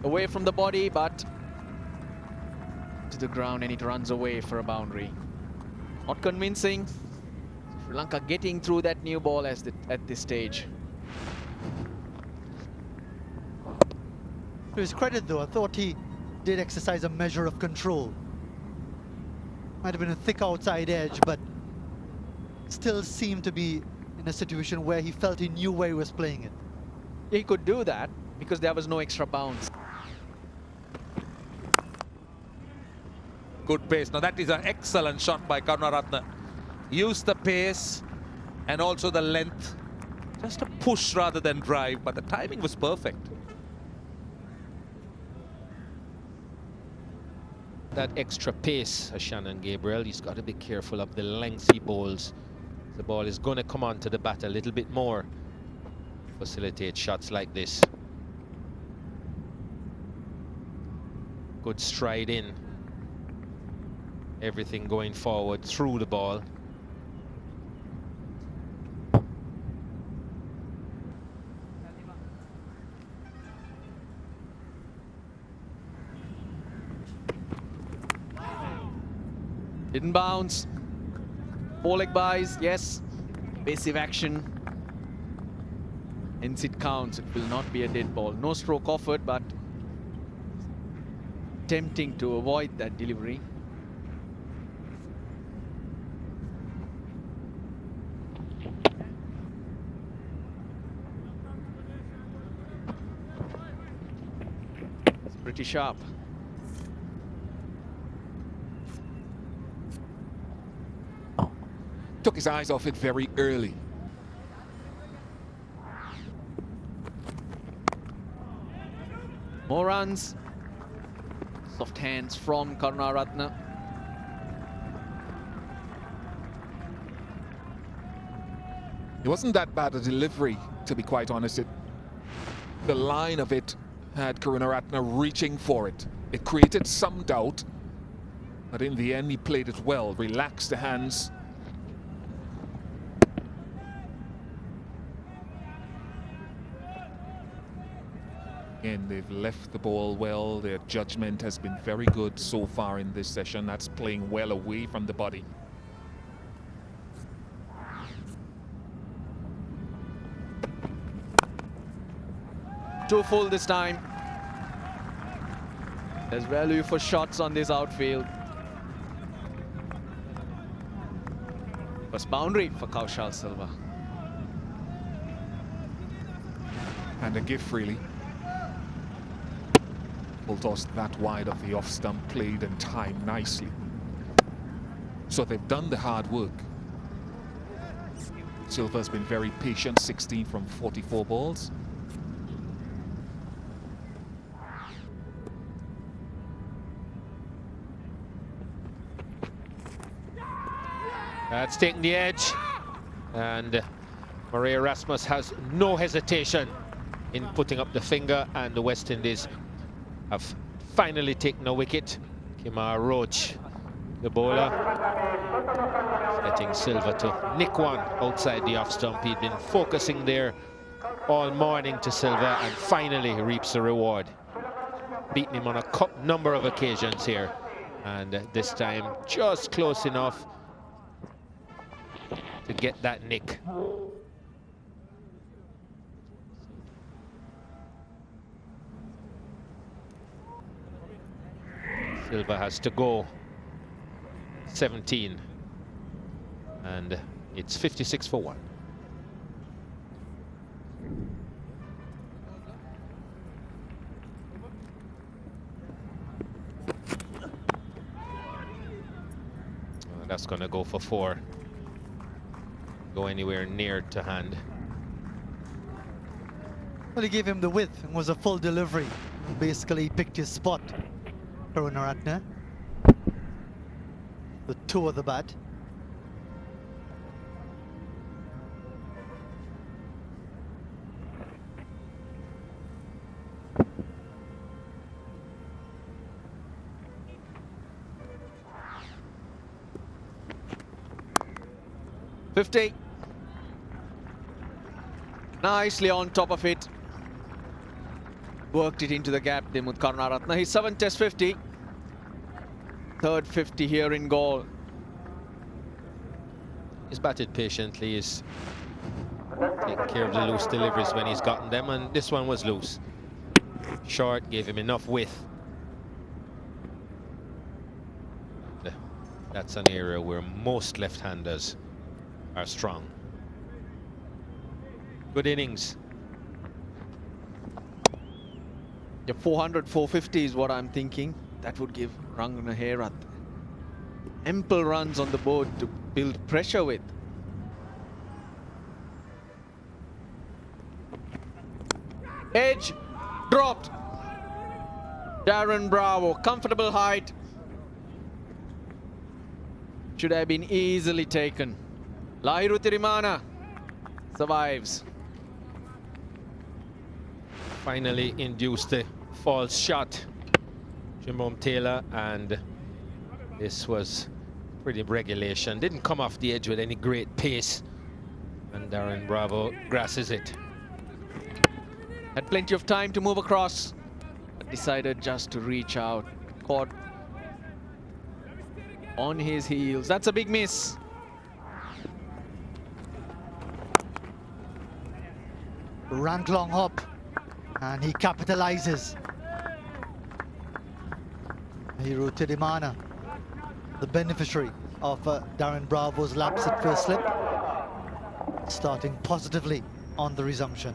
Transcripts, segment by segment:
away from the body, but to the ground, and it runs away for a boundary. Not convincing. Sri Lanka getting through that new ball at this stage. To his credit though, I thought he did exercise a measure of control. Might have been a thick outside edge, but still seemed to be in a situation where he felt he knew where he was playing it. He could do that because there was no extra bounce. Good pace. Now that is an excellent shot by Karunaratne. Use the pace and also the length. Just a push rather than drive, but the timing was perfect. That extra pace, Shannon Gabriel, he's got to be careful of the length he bowls. The ball is going to come onto the bat a little bit more. Facilitate shots like this. Good stride in. Everything going forward through the ball. Didn't bounce. 4 leg buys, yes. Evasive action. Hence it counts. It will not be a dead ball. No stroke offered, but tempting to avoid that delivery. It's pretty sharp. Took his eyes off it very early. More runs. Soft hands from Karunaratne. It wasn't that bad a delivery, to be quite honest. The line of it had Karunaratne reaching for it. It created some doubt, but in the end he played it well, relaxed the hands. Again, they've left the ball well. Their judgment has been very good so far in this session. That's playing well away from the body. Too full this time. There's value for shots on this outfield. First boundary for Kaushal Silva. And a gift freely. Full toss that wide of the off stump, played and timed nicely. So they've done the hard work. Silva's been very patient, 16 from 44 balls. That's taking the edge, and Maria Rasmus has no hesitation in putting up the finger, and the West Indies have finally taken a wicket. Kimar Roach, the bowler, getting Silva to nick one outside the off stump. He'd been focusing there all morning to Silva, and finally reaps the reward. Beaten him on a number of occasions here, and this time just close enough to get that nick. Silva has to go 17, and it's 56 for 1. That's going to go for 4. Go anywhere near to hand. Well, he gave him the width and was a full delivery. Basically, he picked his spot. Karunaratne. The toe of the bat. .50. Nicely on top of it. worked it into the gap, Dimuth Karunaratne. His 7th Test 50. Third 50 here in Galle. He's batted patiently. He's taking care of the loose deliveries when he's gotten them, and this one was loose. Short, gave him enough width. That's an area where most left-handers are strong. Good innings. Yeah, 400, 450 is what I'm thinking. That would give Ranganaherath ample runs on the board to build pressure with. Edge dropped. Darren Bravo, comfortable height. Should have been easily taken. Lahiru Tirimana survives. Finally induced a false shot. Jerome Taylor, and this was pretty regulation. Didn't come off the edge with any great pace, and Darren Bravo grasses it. Had plenty of time to move across, but decided just to reach out. Caught on his heels. That's a big miss. Rank long hop, and he capitalizes. Lahiru Tirimana, the beneficiary of Darren Bravo's lapse at first slip, starting positively on the resumption.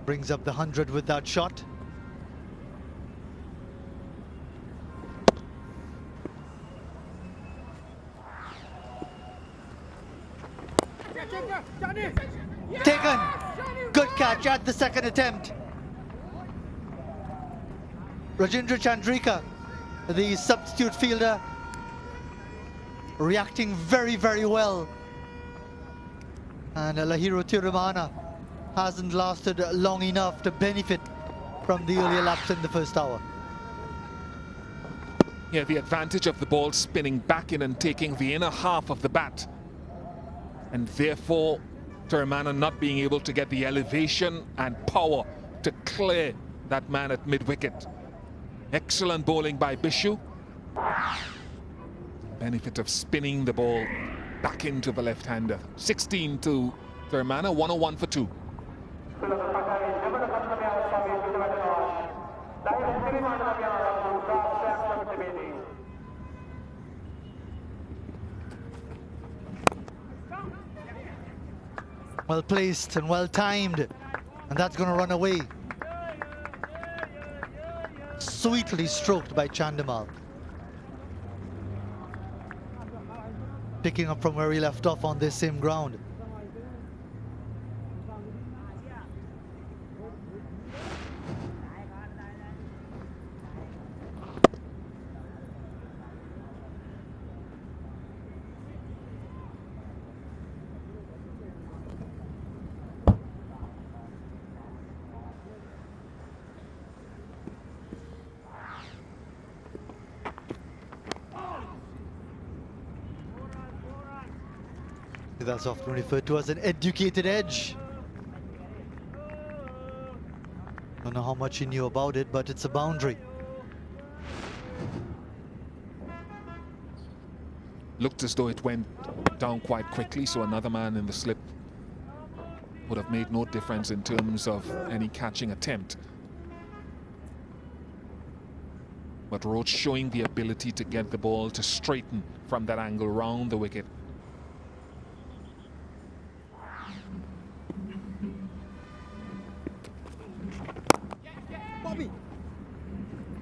Brings up the 100 with that shot. Taken. Good catch at the second attempt. Rajendra Chandrika, the substitute fielder, reacting very, very well. And Lahiru Tirimana hasn't lasted long enough to benefit from the earlier lapse in the first hour. Yeah, the advantage of the ball spinning back in and taking the inner half of the bat, and therefore Tirimana not being able to get the elevation and power to clear that man at mid-wicket. Excellent bowling by Bishu. Benefit of spinning the ball back into the left-hander. 16 to Tirimana, 101 for 2. Well placed and well timed, and that's going to run away. Sweetly stroked by Chandimal. Picking up from where he left off on this same ground. That's often referred to as an educated edge. Don't know how much he knew about it, but it's a boundary. Looked as though it went down quite quickly, so another man in the slip would have made no difference in terms of any catching attempt. But Roach showing the ability to get the ball to straighten from that angle round the wicket.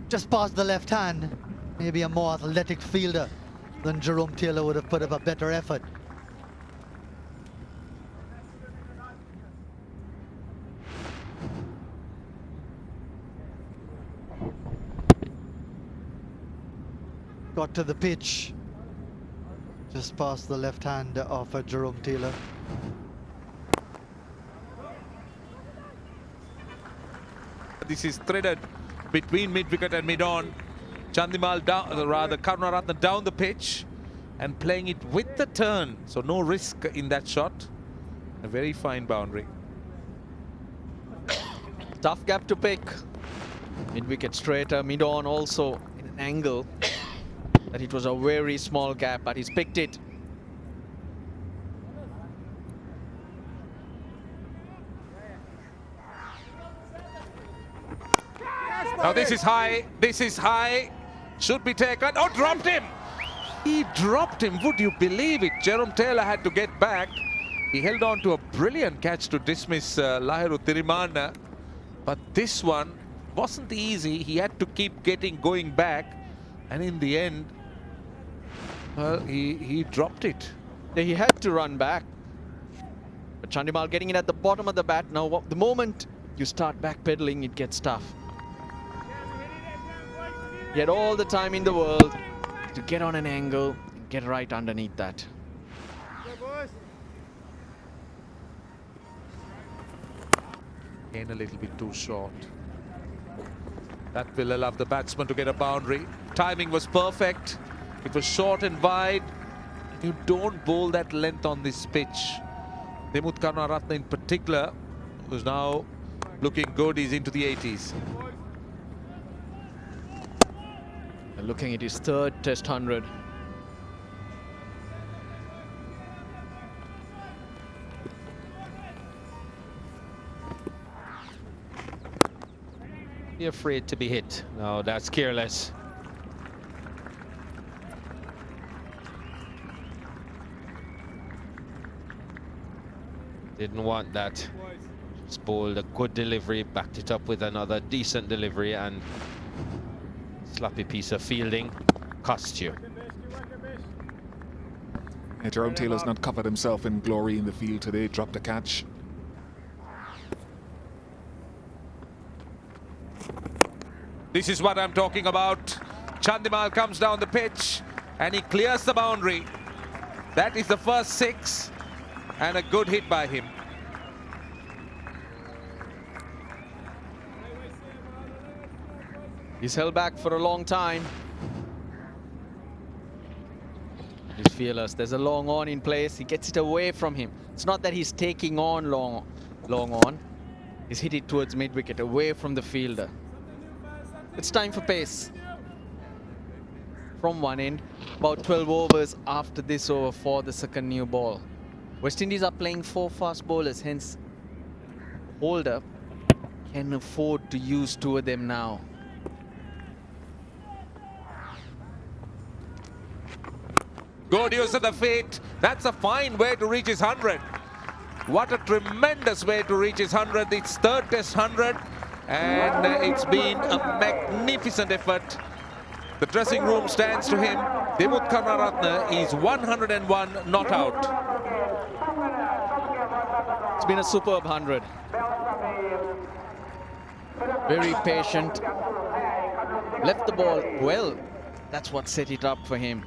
Just past the left hand. Maybe a more athletic fielder than Jerome Taylor would have put up a better effort. Got to the pitch. Just past the left hand of Jerome Taylor. This is threaded between mid-wicket and mid-on. Chandimal down, rather Karunaratne down the pitch. and playing it with the turn. So no risk in that shot. A very fine boundary. Tough gap to pick. Mid-wicket straighter, mid-on also in an angle that it was a very small gap, but he's picked it. Now this is high. This is high. Should be taken. Oh, dropped him. He dropped him. Would you believe it? Jerome Taylor had to get back. He held on to a brilliant catch to dismiss Lahiru Thirimana. But this one wasn't easy. He had to keep going back. And in the end, well, he dropped it. He had to run back. But Chandimal getting it at the bottom of the bat. Now, the moment you start backpedaling, it gets tough. He had all the time in the world to get on an angle and get right underneath that. Again, a little bit too short. That will allow the batsman to get a boundary. Timing was perfect. It was short and wide. You don't bowl that length on this pitch. Dimuth Karunaratne in particular, who's now looking good. He's into the 80s. And looking at his third Test 100. Be afraid to be hit. No, that's careless. Didn't want that. Just bowled a good delivery, backed it up with another decent delivery, and sloppy piece of fielding cost you. Yeah, Jerome Taylor's not covered himself in glory in the field today. Dropped a catch. This is what I'm talking about. Chandimal comes down the pitch and he clears the boundary. That is the first 6 and a good hit by him. He's held back for a long time. He's fearless. There's a long on in place. He gets it away from him. It's not that he's taking on long on. He's hit it towards mid-wicket, away from the fielder. It's time for pace. From one end, about 12 overs after this over for the second new ball. West Indies are playing 4 fast bowlers, hence Holder can afford to use 2 of them now. Good use of the feet. That's a fine way to reach his 100. What a tremendous way to reach his 100. It's third Test 100. And it's been a magnificent effort. The dressing room stands to him. Dimuth Karunaratne is 101 not out. It's been a superb 100. Very patient. Left the ball well. That's what set it up for him.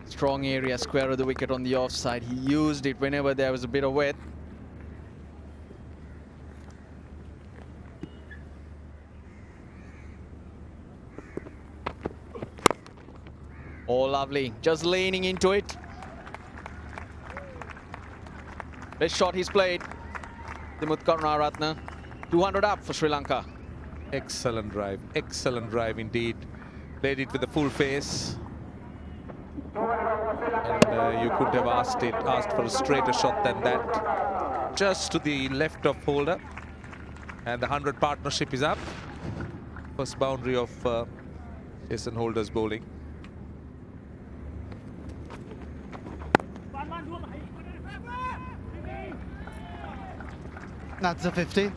Strong area, square of the wicket on the offside. He used it whenever there was a bit of width. Oh, lovely. Just leaning into it. Best shot he's played. Dimuth Karunaratne. 200 up for Sri Lanka. Excellent drive indeed. Played it with a full face. And you could have asked for a straighter shot than that. Just to the left of Holder. And the 100 partnership is up. First boundary of Jason Holder's bowling. That's a 50.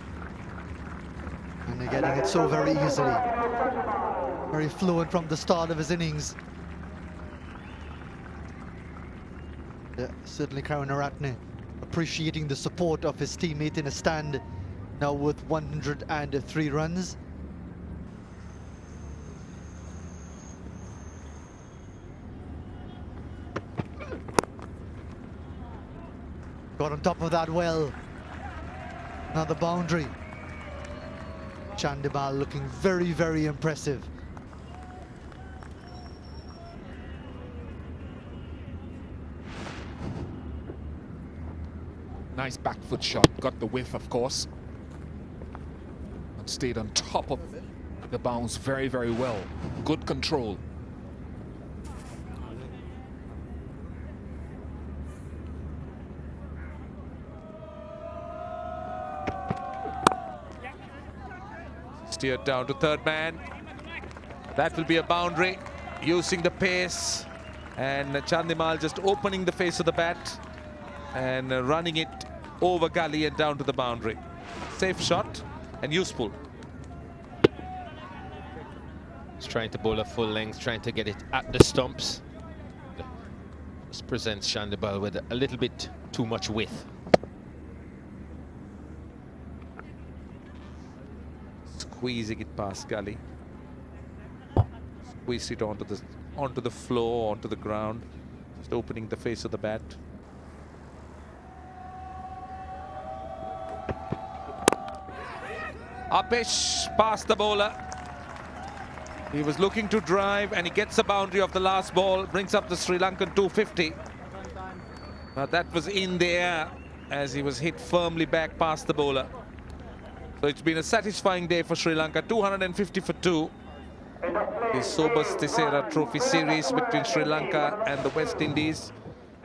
And they're getting it so very easily. Very fluent from the start of his innings. Yeah, certainly Karunaratne appreciating the support of his teammate in a stand, now with 103 runs. Got on top of that well. Another boundary. Chandimal looking very, very impressive. Nice back foot shot, got the whiff, of course. And stayed on top of the bounce very, very well. Good control. Steered down to third man. That will be a boundary, using the pace. And Chandimal just opening the face of the bat and running it over Galle and down to the boundary. Safe shot and useful. He's trying to bowl a full length, trying to get it at the stumps. This presents Chandimal with a little bit too much width. Squeezing it past Galle. Squeeze it onto the floor, onto the ground. Just opening the face of the bat. Upish past the bowler. He was looking to drive and he gets a boundary of the last ball, brings up the Sri Lankan 250. But that was in the air as he was hit firmly back past the bowler. So it's been a satisfying day for Sri Lanka. 250 for 2. The Sobers Tissera Trophy Series between Sri Lanka and the West Indies.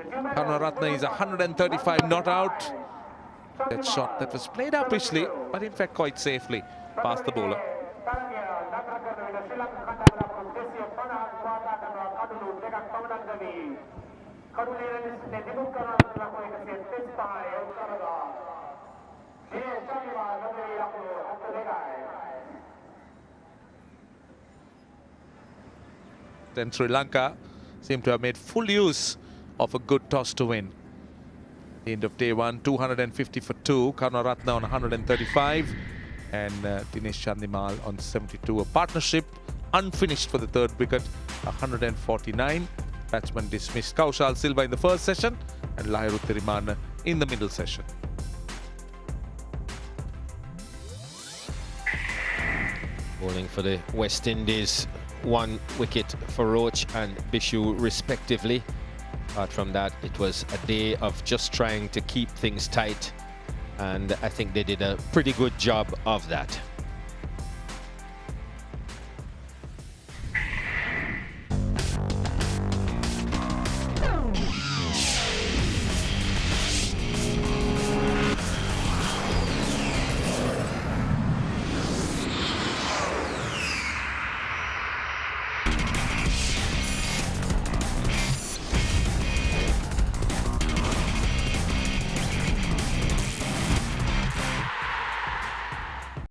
Karunaratne is 135 not out. That shot that was played upishly, but in fact quite safely past the bowler. Then Sri Lanka seem to have made full use of a good toss to win. End of day one, 250 for 2. Karunaratne on 135 and Dinesh Chandimal on 72. A partnership unfinished for the third wicket, 149. Batsman dismissed Kaushal Silva in the first session and Lahiru Thirimanne in the middle session. Bowling for the West Indies, 1 wicket for Roach and Bishu respectively. Apart from that, it was a day of just trying to keep things tight, and I think they did a pretty good job of that.